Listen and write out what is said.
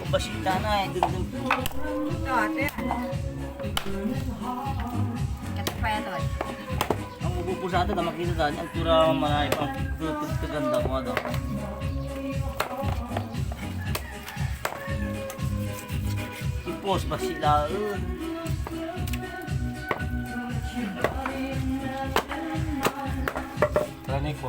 Basita na eh, dun. Ito ate. Ito pa yan doon. Ang upupusado na makita dahil ang tura manay pang kaganda ko daw. Ipos ba sila?